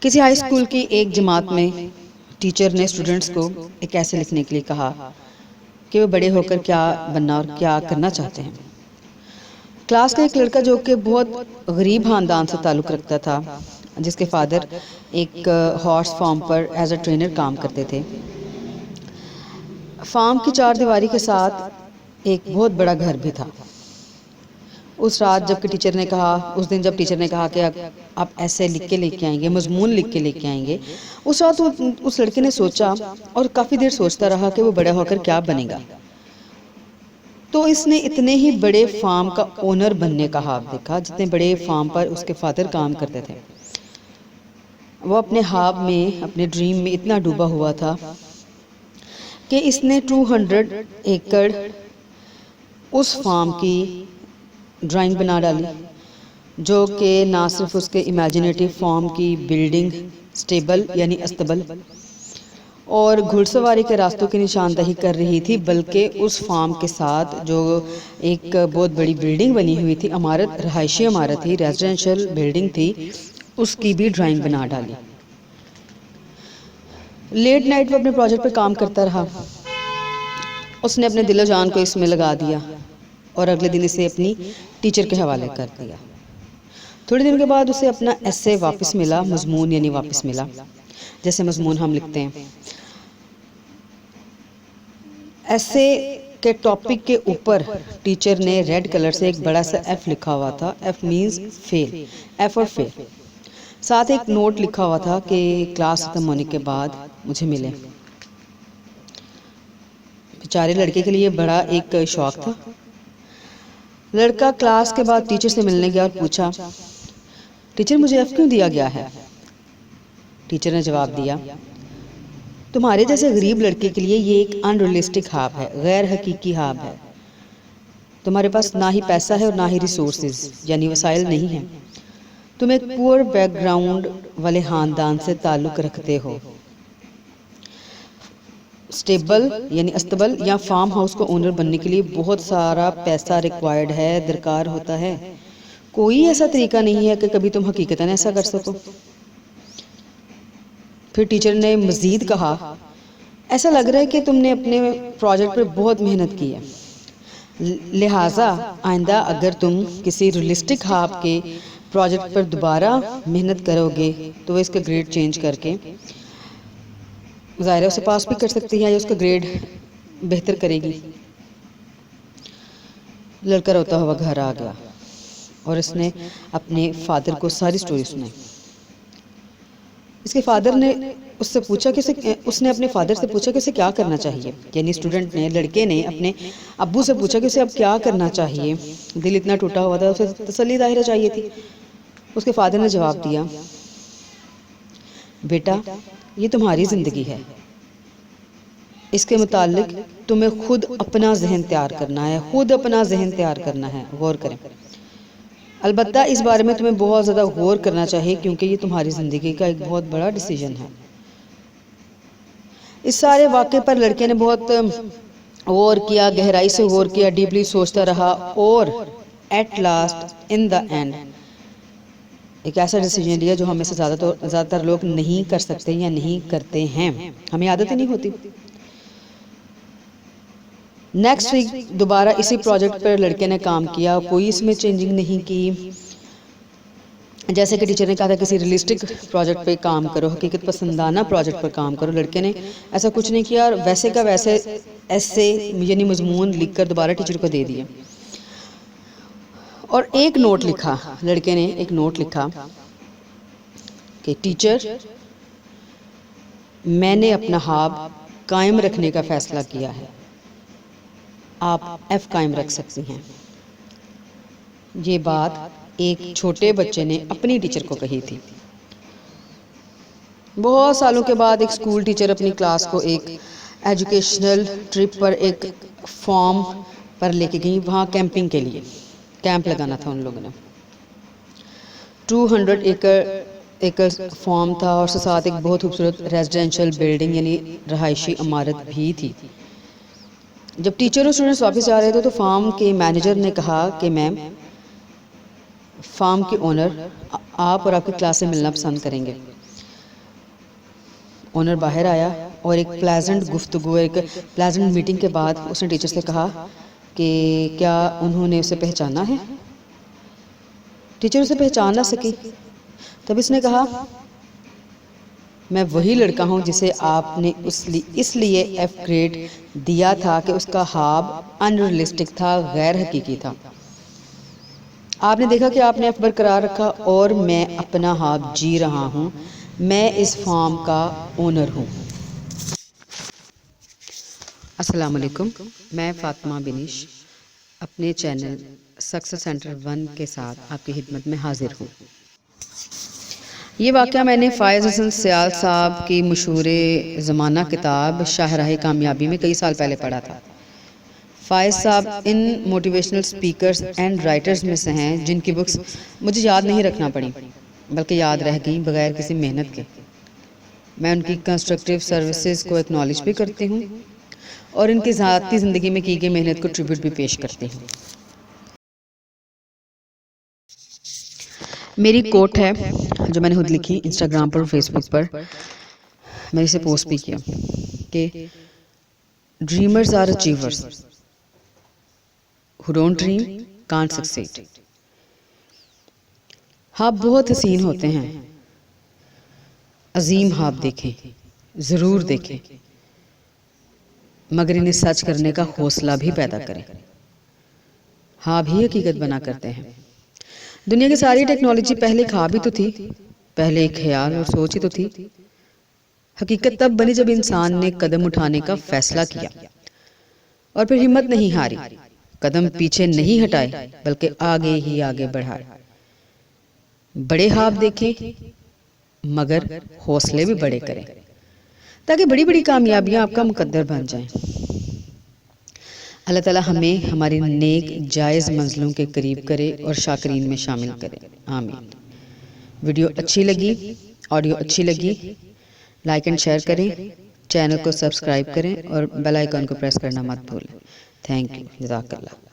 کسی high school کی ایک جماعت میں ٹیچر نے اسٹوڈنٹس کو ایک ایسے لکھنے کے لیے کہا کہ وہ بڑے ہو کر کیا بننا اور کیا کرنا چاہتے ہیں۔ کلاس کا ایک لڑکا جو کہ بہت غریب خاندان سے تعلق رکھتا تھا، جس کے فادر ایک ہارس فارم پر ایز اے ٹرینر کام کرتے تھے، فارم کی چار دیواری کے ساتھ ایک بہت بڑا گھر بھی تھا۔ اس رات اس دن جب ٹیچر نے کہا کہ آپ ایسے لکھ کے لے کے آئیں گے، مضمون لکھ کے لے کے آئیں گے، اس رات اس لڑکے نے سوچا اور کافی دیر سوچتا رہا کہ وہ بڑا ہو کر کیا بنے گا۔ تو اس نے اتنے ہی بڑے فارم کا اونر بننے کا خواب دیکھا جتنے بڑے فارم پر اس کے فادر کام کرتے تھے۔ وہ اپنے خواب میں، اپنے ڈریم میں اتنا ڈوبا ہوا تھا کہ اس نے 200 ایکڑ اس فارم کی ڈرائنگ بنا ڈالی، جو کہ نہ صرف اس کے امیجنیٹو فارم کی بلڈنگ، سٹیبل یعنی استبل اور گھڑ سواری کے راستوں کی نشاندہی کر رہی تھی، بلکہ اس فارم کے ساتھ جو ایک بہت بڑی بلڈنگ بنی ہوئی تھی، عمارت، رہائشی عمارت تھی، ریزیڈنشل بلڈنگ تھی، اس کی بھی ڈرائنگ بنا ڈالی۔ لیٹ نائٹ وہ اپنے پروجیکٹ پر کام کرتا رہا۔ اس نے اپنے دل و جان کو اس میں لگا دیا اور اگلے دن اسے اپنی ٹیچر کے حوالے کر دیا۔ تھوڑے دن کے بعد اسے اپنا ایسے واپس ملا، مضمون یعنی واپس ملا، جیسے مضمون ہم لکھتے ہیں۔ ایسے کے ٹاپک کے اوپر ٹیچر نے ریڈ کلر سے ایک بڑا سا ایف لکھا ہوا تھا، ایف مینز فیل، ایف اور فیل۔ ساتھ ایک نوٹ لکھا ہوا تھا کہ کلاس ختم ہونے کے بعد مجھے ملے۔ بیچارے لڑکے کے لیے بڑا ایک شوق تھا۔ لڑکا کلاس کے بعد ٹیچر سے ملنے گیا اور پوچھا، ٹیچر مجھے ایف کیوں دیا گیا ہے؟ ٹیچر نے جواب دیا، تمہارے جیسے غریب لڑکے کے لیے یہ ایک ان ریئلسٹک خواب ہے، غیر حقیقی خواب ہے۔ تمہارے پاس نہ ہی پیسہ ہے اور نہ ہی ریسورسز یعنی وسائل نہیں ہیں۔ تم ایک پور بیک گراؤنڈ والے خاندان سے تعلق رکھتے ہو۔ سٹیبل یعنی استبل یا فارم ہاؤس کو اونر بننے کے لیے بہت سارا پیسہ ریکوائرڈ ہے، درکار ہوتا ہے۔ کوئی ایسا طریقہ نہیں ہے کہ کبھی تم حقیقتاً ایسا کر سکو۔ پھر ٹیچر نے مزید کہا، ایسا لگ رہا ہے کہ تم نے اپنے پروجیکٹ پر بہت محنت کی ہے، لہٰذا آئندہ اگر تم کسی ریئلسٹک خواب کے پروجیکٹ پر دوبارہ محنت کرو گے تو وہ اس کا گریڈ چینج کر کے ظاہر ہے اسے پاس بھی کر سکتی ہے یا اس کا گریڈ بہتر کرے گی۔ لڑکا روتا ہوا گھر آ گیا اور اس نے اپنے فادر کو ساری سٹوری سنائی۔ اس کے فادر نے اس سے پوچھا کہ اس نے اپنے فادر سے پوچھا کہ اسے کیا کرنا چاہیے، یعنی اسٹوڈنٹ نے، لڑکے نے اپنے ابو سے پوچھا کہ اسے اب کیا کرنا چاہیے۔ دل اتنا ٹوٹا ہوا تھا، اسے تسلی ظاہرہ چاہیے تھی۔ اس کے فادر نے جواب دیا، بیٹا یہ تمہاری زندگی ہے، اس کے متعلق تمہیں خود اپنا ذہن تیار کرنا ہے، خود اپنا ذہن تیار کرنا ہے، غور کریں۔ البتہ اس بارے میں تمہیں بہت زیادہ غور کرنا چاہیے کیونکہ یہ تمہاری زندگی کا ایک بہت بڑا ڈیسیژن ہے۔ اس سارے واقعے پر لڑکے نے بہت غور کیا، گہرائی سے غور کیا، ڈیپلی سوچتا رہا اور at last in the end ایک ایسا ڈیسیژن لیا جو ہمیں سے زیادہ تر لوگ نہیں کر سکتے یا نہیں کرتے ہیں، ہمیں عادت ہی نہیں ہوتی۔ نیکسٹ ویک دوبارہ اسی پروجیکٹ پر لڑکے نے کام کیا، کوئی اس میں چینجنگ نہیں کی۔ جیسے کہ ٹیچر نے کہا تھا کسی ریئلسٹک پروجیکٹ پہ کام کرو، حقیقت پسندانہ پروجیکٹ پر کام کرو، لڑکے نے ایسا کچھ نہیں کیا اور ویسے کا ویسے ایسے یعنی مضمون لکھ کر دوبارہ ٹیچر کو دے دیا۔ اور ایک نوٹ لکھا، لڑکے نے ایک نوٹ لکھا کہ ٹیچر میں نے اپنا خواب قائم رکھنے کا فیصلہ کیا ہے، آپ ایف قائم رکھ سکتی ہیں۔ یہ بات ایک چھوٹے بچے نے اپنی ٹیچر کو کہی تھی۔ بہت سالوں کے بعد ایک اسکول ٹیچر اپنی کلاس کو ایک ایجوکیشنل ٹرپ پر ایک فارم پر لے کے گئی، وہاں کیمپنگ کے لیے کیمپ لگانا تھا ان لوگوں نے۔ 200 ایکڑ فارم تھا اور ساتھ ایک بہت خوبصورت ریزیڈنشل بلڈنگ یعنی رہائشی عمارت بھی تھی۔ جب ٹیچر اور اسٹوڈنٹس واپس جا رہے تھے تو فارم کے مینیجر نے کہا کہ میم، فارم کے اونر آپ اور آپ کی کلاس سے ملنا پسند کریں گے۔ اونر باہر آیا اور ایک پلیزنٹ گفتگو، ایک پلیزنٹ میٹنگ کے بعد اس نے ٹیچر سے کہا کہ کیا انہوں نے اسے پہچانا ہے؟ ٹیچر اسے پہچان نہ سکی۔ تب اس نے کہا میں وہی لڑکا ہوں جسے آپ نے اس لیے ایف گریڈ دیا تھا کہ اس کا خواب انریلسٹک تھا، غیر حقیقی تھا۔ آپ نے دیکھا کہ آپ نے ایف برقرار رکھا اور میں اپنا خواب جی رہا ہوں، میں اس فارم کا اونر ہوں۔ السلام علیکم، میں فاطمہ بنش اپنے چینل سکسیس سینٹر 1 کے ساتھ آپ کی خدمت میں حاضر ہوں۔ یہ واقعہ میں نے فائز حسن سیال صاحب کی مشہور زمانہ کتاب شاہراہ کامیابی میں کئی سال پہلے پڑھا تھا۔ فائز صاحب ان موٹیویشنل سپیکرز اینڈ رائٹرز میں سے ہیں جن کی بکس مجھے یاد نہیں رکھنا پڑی بلکہ یاد رہ گئیں بغیر کسی محنت کے۔ میں ان کی کنسٹرکٹیو سروسز کو ایکنالج بھی کرتی ہوں اور ان کی ذاتی زندگی میں کی گئی محنت کو ٹریبیوٹ بھی پیش کرتی ہوں۔ میری کوٹ ہے جو میں نے خود لکھی انسٹاگرام پر اور فیس بک پر، میں نے اسے پوسٹ بھی کیا کہ dreamers are achievers who don't dream can't succeed۔ خواب بہت حسین ہوتے ہیں، عظیم خواب دیکھیں، ضرور دیکھیں، مگر انہیں سچ کرنے کا حوصلہ بھی پیدا کریں۔ خواب ہی حقیقت بنا کرتے ہیں۔ دنیا کی ساری ٹیکنالوجی پہلے خواب ہی تو تھی، پہلے ایک خیال اور سوچ ہی تو تھی۔ حقیقت تب بنی جب انسان نے قدم اٹھانے کا فیصلہ کیا اور پھر ہمت نہیں ہاری، قدم پیچھے نہیں ہٹائے بلکہ آگے ہی آگے بڑھائے۔ بڑے خواب دیکھیں مگر حوصلے بھی بڑے کریں تاکہ بڑی بڑی کامیابیاں آپ کا مقدر بن جائیں۔ اللہ تعالیٰ ہمیں ہماری نیک جائز منزلوں کے قریب کرے اور شاکرین میں شامل کرے، آمین۔ ویڈیو اچھی لگی، آڈیو اچھی لگی، لائک اینڈ شیئر کریں، چینل کو سبسکرائب کریں اور بیل آئیکن کو پریس کرنا مت بھولیں۔ تھینک یو، جزاک اللہ۔